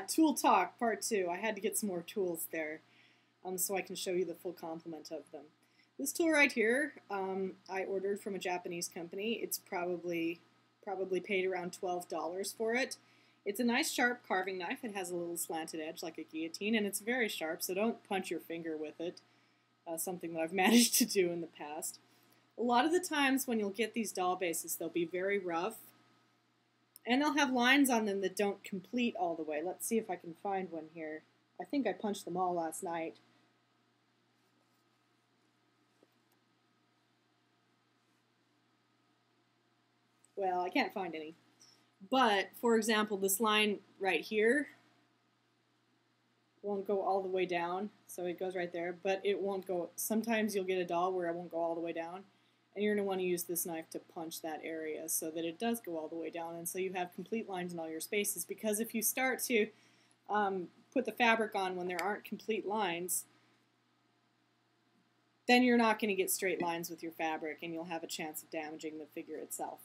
Tool talk, part 2. I had to get some more tools there, so I can show you the full complement of them. This tool right here, I ordered from a Japanese company. It's probably paid around $12 for it. It's a nice sharp carving knife. It has a little slanted edge like a guillotine, and it's very sharp, so don't punch your finger with it. Something that I've managed to do in the past. A lot of the times when you'll get these doll bases, they'll be very rough, and they'll have lines on them that don't complete all the way. Let's see if I can find one here. I think I punched them all last night. Well, I can't find any. But, for example, this line right here won't go all the way down, so it goes right there, but it won't go. Sometimes you'll get a doll where it won't go all the way down, and you're going to want to use this knife to punch that area so that it does go all the way down, and so you have complete lines in all your spaces, because if you start to put the fabric on when there aren't complete lines, then you're not going to get straight lines with your fabric, and you'll have a chance of damaging the figure itself.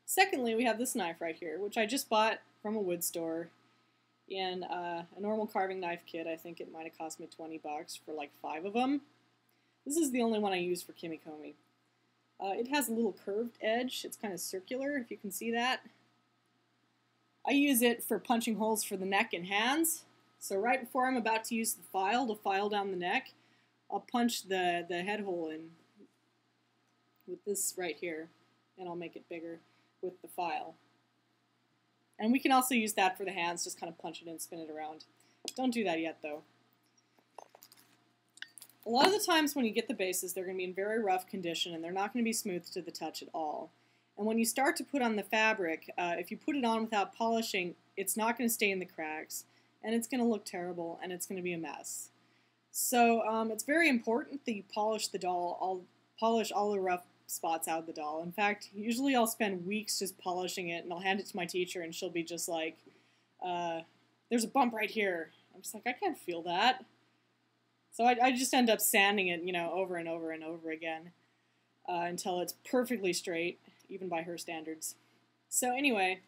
Secondly, we have this knife right here, which I just bought from a wood store in a normal carving knife kit. I think it might have cost me 20 bucks for like 5 of them. This is the only one I use for Kimekomi. It has a little curved edge. It's kind of circular, if you can see that. I use it for punching holes for the neck and hands. So right before I'm about to use the file to file down the neck, I'll punch the head hole in with this right here, and I'll make it bigger with the file. And we can also use that for the hands, just kind of punch it and spin it around. Don't do that yet, though. A lot of the times when you get the bases, they're going to be in very rough condition, and they're not going to be smooth to the touch at all. And when you start to put on the fabric, if you put it on without polishing, it's not going to stay in the cracks, and it's going to look terrible, and it's going to be a mess. So it's very important that you polish the doll, polish all the rough spots out of the doll. In fact, usually I'll spend weeks just polishing it, and I'll hand it to my teacher, and she'll be just like, there's a bump right here. I'm just like, I can't feel that. So I just end up sanding it, over and over and over again until it's perfectly straight, even by her standards. So anyway,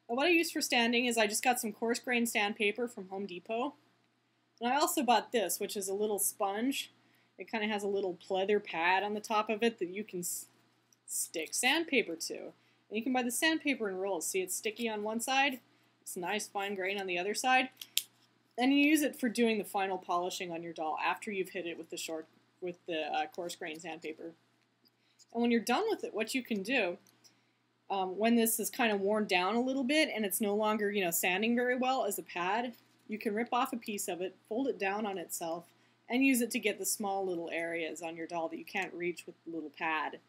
what I use for standing is I just got some coarse grain sandpaper from Home Depot. And I also bought this, which is a little sponge. It kind of has a little pleather pad on the top of it that you can stick sandpaper to. And you can buy the sandpaper in rolls. See, it's sticky on one side. It's nice fine grain on the other side. And you use it for doing the final polishing on your doll after you've hit it with the coarse grain sandpaper. And when you're done with it, what you can do, when this is kind of worn down a little bit and it's no longer, sanding very well as a pad, you can rip off a piece of it, fold it down on itself, and use it to get the small little areas on your doll that you can't reach with the little pad.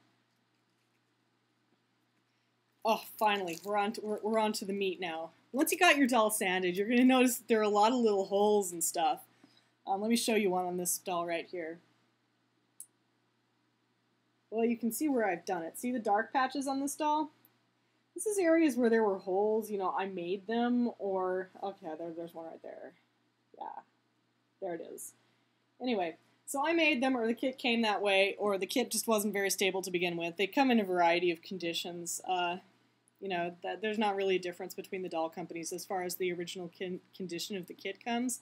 Oh, finally, we're on to the meat now. Once you got your doll sanded, you're going to notice that there are a lot of little holes and stuff. Let me show you one on this doll right here. Well, you can see where I've done it. See the dark patches on this doll? This is areas where there were holes, I made them, or, okay, there's one right there. Yeah, there it is. Anyway, so I made them, or the kit came that way, or the kit just wasn't very stable to begin with. They come in a variety of conditions. There's not really a difference between the doll companies as far as the original condition of the kit comes.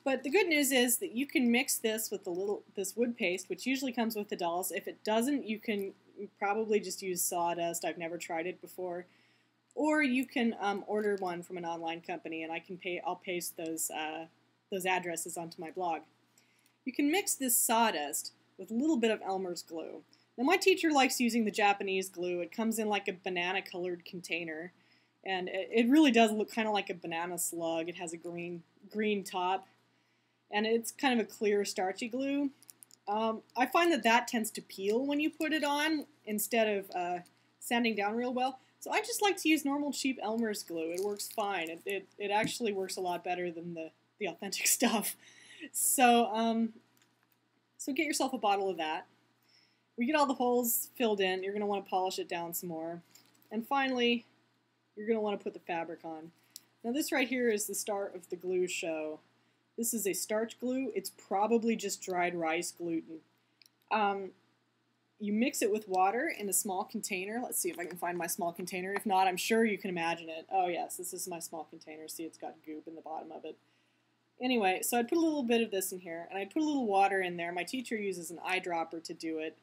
But the good news is that you can mix this with this wood paste, which usually comes with the dolls. If it doesn't, you can probably just use sawdust. I've never tried it before. Or you can order one from an online company, and I'll paste those addresses onto my blog. You can mix this sawdust with a little bit of Elmer's glue. Now my teacher likes using the Japanese glue. It comes in like a banana-colored container, and it really does look kind of like a banana slug. It has a green top, and it's kind of a clear, starchy glue. I find that tends to peel when you put it on instead of sanding down real well. So I just like to use normal cheap Elmer's glue. It works fine. It actually works a lot better than the authentic stuff. So get yourself a bottle of that. We get all the holes filled in. You're going to want to polish it down some more. And finally, you're going to want to put the fabric on. Now this right here is the start of the glue show. This is a starch glue. It's probably just dried rice gluten. you mix it with water in a small container. Let's see if I can find my small container. If not, I'm sure you can imagine it. Oh yes, this is my small container. See, it's got goop in the bottom of it. Anyway, so I'd put a little bit of this in here, and I'd put a little water in there. My teacher uses an eyedropper to do it.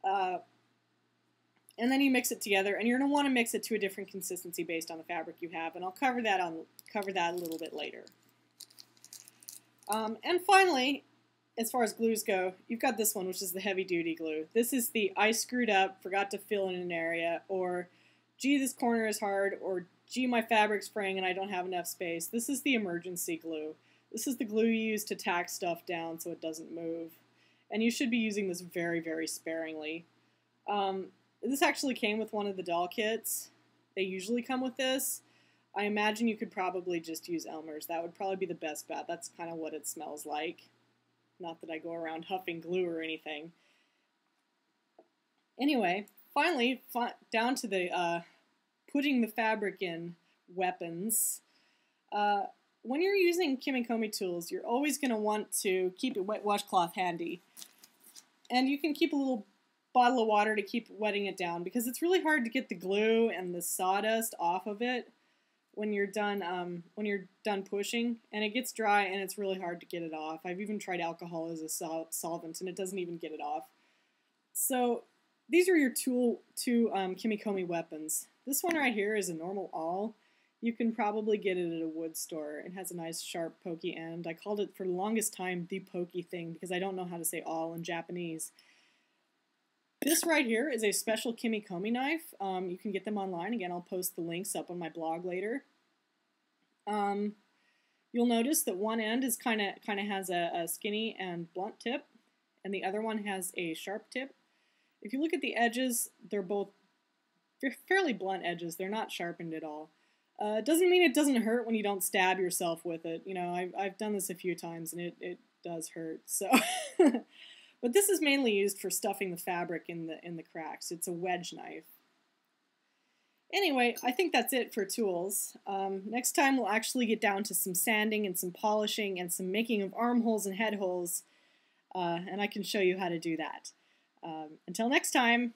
And then you mix it together, and you're going to want to mix it to a different consistency based on the fabric you have, and I'll cover that a little bit later. And finally, as far as glues go, you've got this one, which is the heavy-duty glue. This is the I screwed up, forgot to fill in an area, or gee, this corner is hard, or gee, my fabric's fraying and I don't have enough space. This is the emergency glue. This is the glue you use to tack stuff down so it doesn't move. And you should be using this very, very sparingly. This actually came with one of the doll kits. They usually come with this. I imagine you could probably just use Elmer's. That would probably be the best bet. That's kind of what it smells like. Not that I go around huffing glue or anything. Anyway, finally, down to the putting the fabric in weapons. When you're using Kimekomi tools, you're always going to want to keep a wet washcloth handy. And you can keep a little bottle of water to keep wetting it down, because it's really hard to get the glue and the sawdust off of it when you're done pushing, and it gets dry and it's really hard to get it off. I've even tried alcohol as a solvent and it doesn't even get it off. So these are your two Kimekomi weapons. This one right here is a normal awl. You can probably get it at a wood store. It has a nice sharp pokey end. I called it for the longest time the pokey thing because I don't know how to say awl in Japanese. This right here is a special Kimekomi knife. You can get them online. Again, I'll post the links up on my blog later. You'll notice that one end is kind of has a skinny and blunt tip, and the other one has a sharp tip. If you look at the edges, they're both fairly blunt edges. They're not sharpened at all. It doesn't mean it doesn't hurt when you don't stab yourself with it. You know, I've done this a few times and it does hurt. So, but this is mainly used for stuffing the fabric in the cracks. It's a wedge knife. Anyway, I think that's it for tools. Next time we'll actually get down to some sanding and some polishing and some making of armholes and head holes, and I can show you how to do that. Until next time.